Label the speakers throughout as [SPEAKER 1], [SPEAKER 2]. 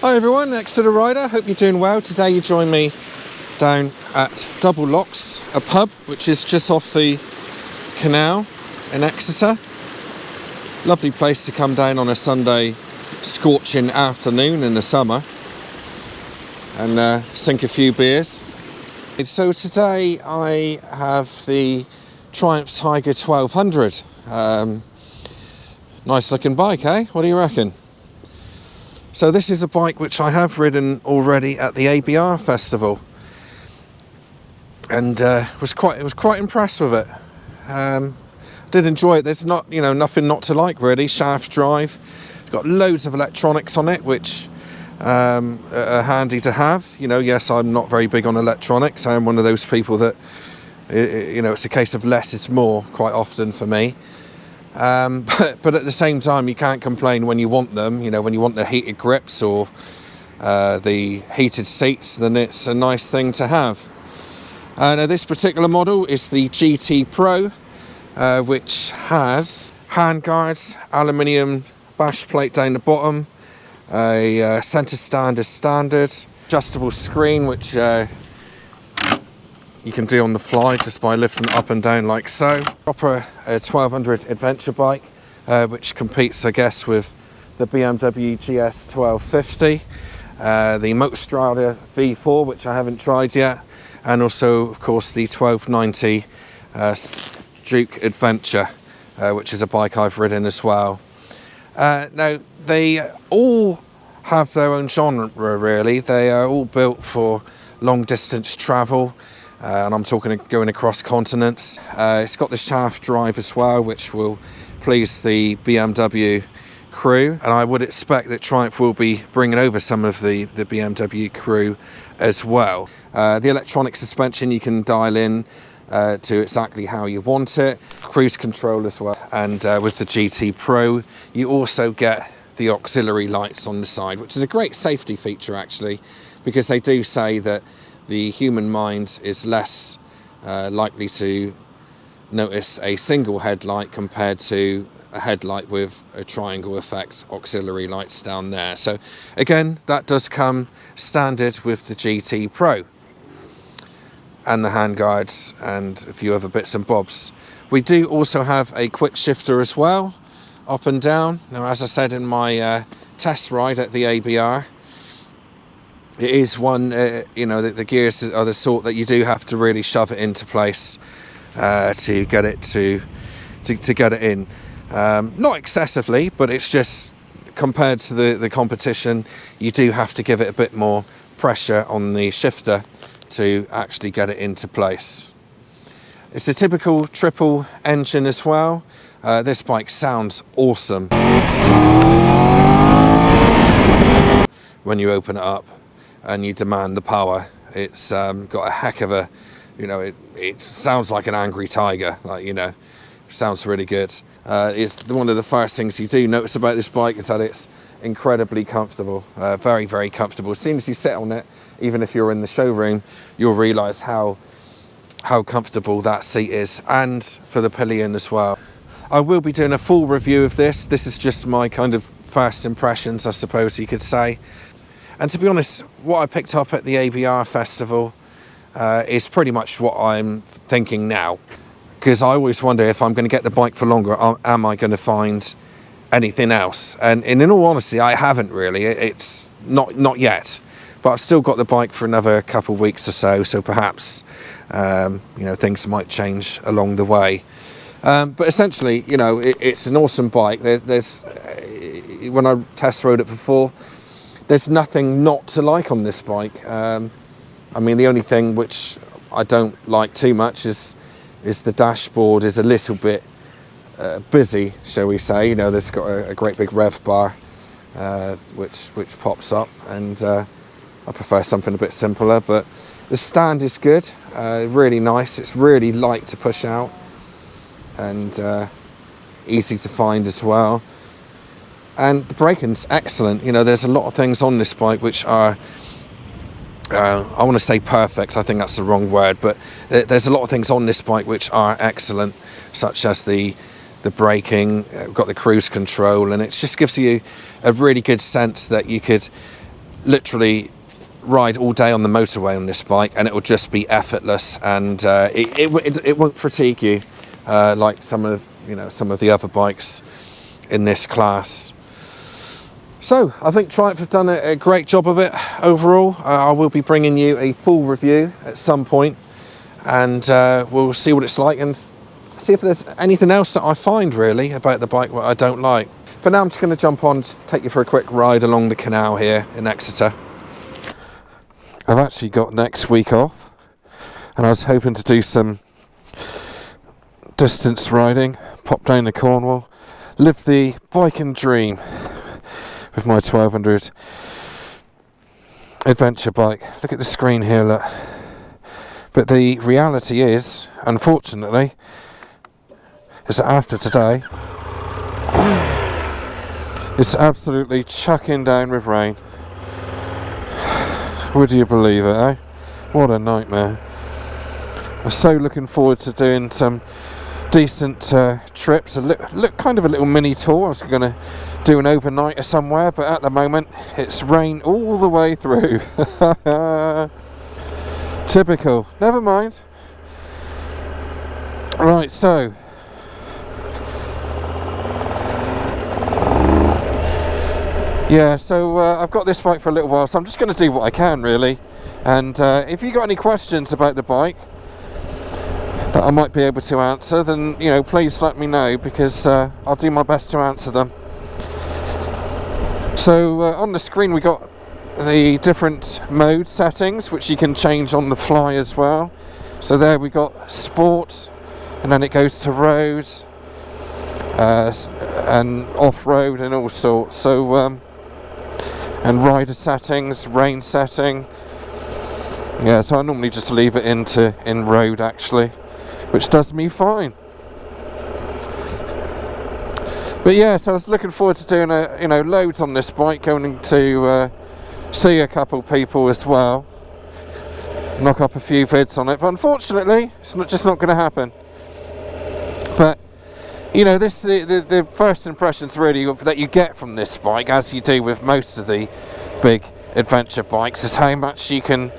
[SPEAKER 1] Hi everyone, exeter-rider, hope you're doing well. Today you join me down at Double Locks, a pub which is just off the canal in Exeter. Lovely place to come down on a Sunday scorching afternoon in the summer and sink a few beers. So today I have the Triumph Tiger 1200. Nice looking bike, eh? What do you reckon? So this is a bike which I have ridden already at the ABR festival, and was quite impressed with it. Did enjoy it. There's nothing not to like really. Shaft drive. It's got loads of electronics on it, which are handy to have. Yes, I'm not very big on electronics. I'm one of those people that it's a case of less is more quite often for me. But at the same time, you can't complain when you want them. When you want the heated grips or the heated seats, then it's a nice thing to have. Now this particular model is the GT Pro, which has handguards, aluminium bash plate down the bottom, a centre stand as standard, adjustable screen which you can do on the fly just by lifting it up and down like so. Proper 1200 adventure bike, which competes, I guess, with the BMW GS 1250, the Motorstrada V4, which I haven't tried yet, and also, of course, the 1290 Duke Adventure, which is a bike I've ridden as well. Now, they all have their own genre, really. They are all built for long distance travel. And I'm talking going across continents. It's got the shaft drive as well, which will please the BMW crew. And I would expect that Triumph will be bringing over some of the BMW crew as well. The electronic suspension you can dial in to exactly how you want it. Cruise control as well. And with the GT Pro, you also get the auxiliary lights on the side, which is a great safety feature actually, because they do say that the human mind is less likely to notice a single headlight compared to a headlight with a triangle effect auxiliary lights down there. So again, that does come standard with the GT Pro and the handguards and a few other bits and bobs. We do also have a quick shifter as well, up and down. Now, as I said in my test ride at the ABR, it is one, the gears are the sort that you do have to really shove it into place to get it to get it in. Not excessively, but it's just compared to the competition, you do have to give it a bit more pressure on the shifter to actually get it into place. It's a typical triple engine as well. This bike sounds awesome when you open it up and you demand the power. It's got a heck of a, it sounds like an angry tiger, sounds really good. It's one of the first things you do notice about this bike is that it's incredibly comfortable, very, very comfortable. As soon as you sit on it, even if you're in the showroom, you'll realise how comfortable that seat is, and for the pillion as well. I will be doing a full review of this. This is just my kind of first impressions, I suppose you could say. And to be honest, what I picked up at the ABR festival is pretty much what I'm thinking now. Because I always wonder if I'm going to get the bike for longer, am I going to find anything else? And in all honesty, I haven't really. It's not yet. But I've still got the bike for another couple of weeks or so. So perhaps, things might change along the way. But essentially, it's an awesome bike. There's when I test rode it before, there's nothing not to like on this bike. The only thing which I don't like too much is the dashboard is a little bit busy, shall we say. There's got a great big rev bar which pops up, and I prefer something a bit simpler. But the stand is good, really nice. It's really light to push out and easy to find as well. And the braking's excellent. There's a lot of things on this bike which are, I want to say perfect, I think that's the wrong word, but there's a lot of things on this bike which are excellent, such as the braking, got the cruise control, and it just gives you a really good sense that you could literally ride all day on the motorway on this bike, and it will just be effortless, and it won't fatigue you like some of the other bikes in this class. So I think Triumph have done a great job of it overall. I will be bringing you a full review at some point, and we'll see what it's like and see if there's anything else that I find really about the bike what I don't like. For now, I'm just going to jump on, take you for a quick ride along the canal here in Exeter. I've actually got next week off, and I was hoping to do some distance riding, pop down to Cornwall, live the biking dream with my 1200 adventure bike. Look at the screen here, look. But the reality is, unfortunately, is that after today, it's absolutely chucking down with rain. Would you believe it, eh? What a nightmare. I'm so looking forward to doing some decent trips. Look, kind of a little mini tour. I was going to do an overnighter somewhere, but at the moment it's rain all the way through. Typical. Never mind. Right, so yeah, so I've got this bike for a little while, so I'm just going to do what I can really. And if you got any questions about the bike that I might be able to answer, then please let me know, because I'll do my best to answer them. So on the screen we got the different mode settings, which you can change on the fly as well. So there we got sport, and then it goes to road and off-road and all sorts. So and rider settings, rain setting. Yeah, so I normally just leave it in road actually, which does me fine. But yeah, so I was looking forward to doing loads on this bike, going to see a couple people as well, knock up a few vids on it. But unfortunately, it's just not going to happen. But this the first impressions really that you get from this bike, as you do with most of the big adventure bikes, is how much you can,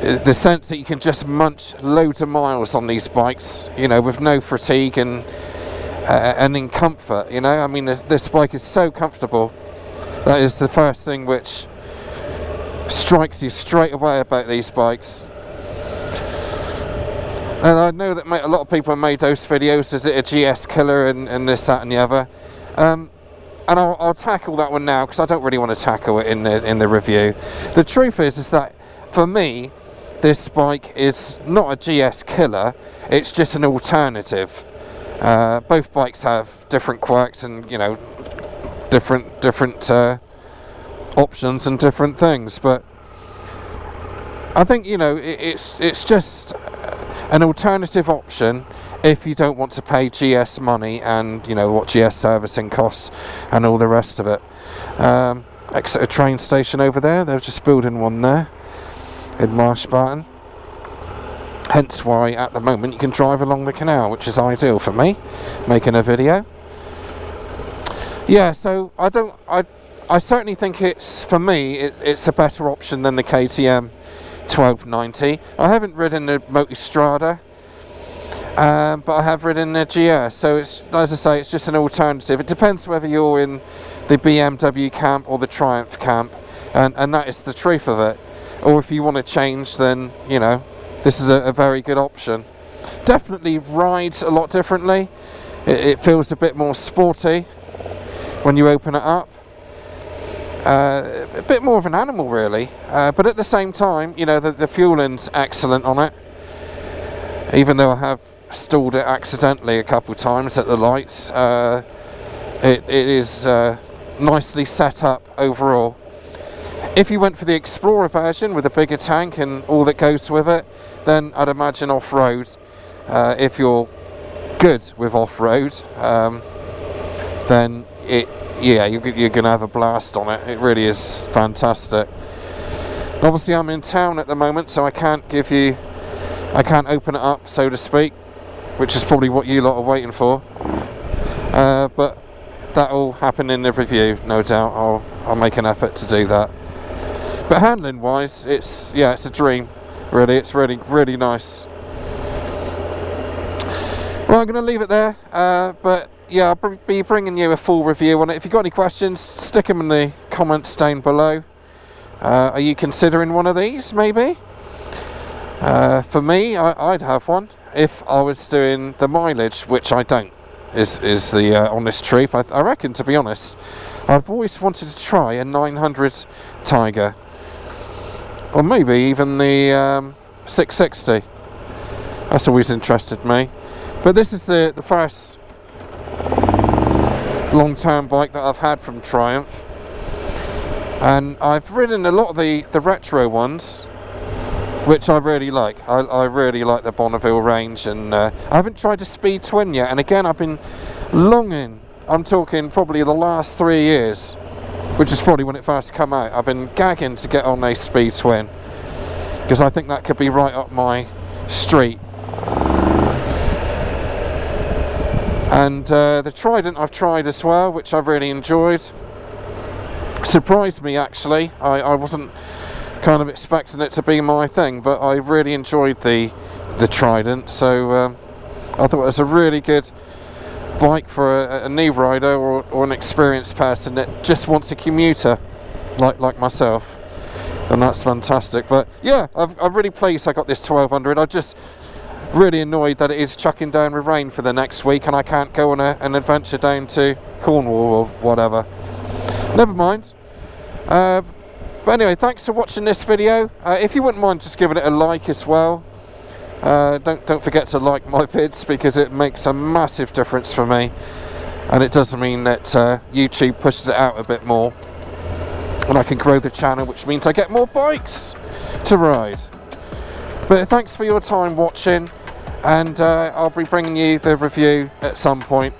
[SPEAKER 1] the sense that you can just munch loads of miles on these bikes, with no fatigue and in comfort. I mean, this bike is so comfortable. That is the first thing which strikes you straight away about these bikes. And I know that a lot of people have made those videos, is it a GS killer and this, that and the other, and I'll tackle that one now, because I don't really want to tackle it in the review. The truth is that for me this bike is not a GS killer, it's just an alternative. Both bikes have different quirks and different options and different things, but I think it's just an alternative option if you don't want to pay GS money and what GS servicing costs and all the rest of it. Exeter train station over there, they're just building one there in Marshbarton, hence why at the moment you can drive along the canal, which is ideal for me making a video. Yeah, so I certainly think it's a better option than the KTM 1290. I haven't ridden the Multistrada, but I have ridden the GS, so it's, as I say, it's just an alternative. It depends whether you're in the BMW camp or the Triumph camp, and that is the truth of it. Or if you want to change, then this is a very good option. Definitely rides a lot differently. It feels a bit more sporty when you open it up. A bit more of an animal really, but at the same time the fueling's excellent on it, even though I have stalled it accidentally a couple times at the lights. It is nicely set up overall. If you went for the Explorer version with a bigger tank and all that goes with it, then I'd imagine off-road, if you're good with off-road, then you're going to have a blast on it. It really is fantastic. Obviously I'm in town at the moment, so I can't open it up, so to speak, which is probably what you lot are waiting for. But that will happen in the review, no doubt. I'll make an effort to do that. But handling wise, it's a dream. Really, it's really nice. Well, I'm going to leave it there, but yeah, I'll be bringing you a full review on it. If you've got any questions, stick them in the comments down below. Are you considering one of these, maybe? For me, I'd have one if I was doing the mileage, which I don't, is the honest truth. I reckon, to be honest, I've always wanted to try a 900 Tiger, or maybe even the 660. That's always interested me. But this is the first long-term bike that I've had from Triumph, and I've ridden a lot of the retro ones, which I really like. I really like the Bonneville range, and I haven't tried a Speed Twin yet, and again I've been longing, I'm talking probably the last 3 years, which is probably when it first came out, I've been gagging to get on a Speed Twin, because I think that could be right up my street. And the Trident I've tried as well, which I've really enjoyed. Surprised me, actually. I wasn't kind of expecting it to be my thing, but I really enjoyed the Trident, so I thought it was a really good bike for a new rider or an experienced person that just wants a commuter like myself, and that's fantastic. But yeah, I'm really pleased I got this 1200. I just really annoyed that it is chucking down with rain for the next week and I can't go on an adventure down to Cornwall or whatever. Never mind. But anyway, thanks for watching this video. If you wouldn't mind just giving it a like as well. Don't forget to like my vids, because it makes a massive difference for me, and it does mean that YouTube pushes it out a bit more and I can grow the channel, which means I get more bikes to ride. But thanks for your time watching, and I'll be bringing you the review at some point.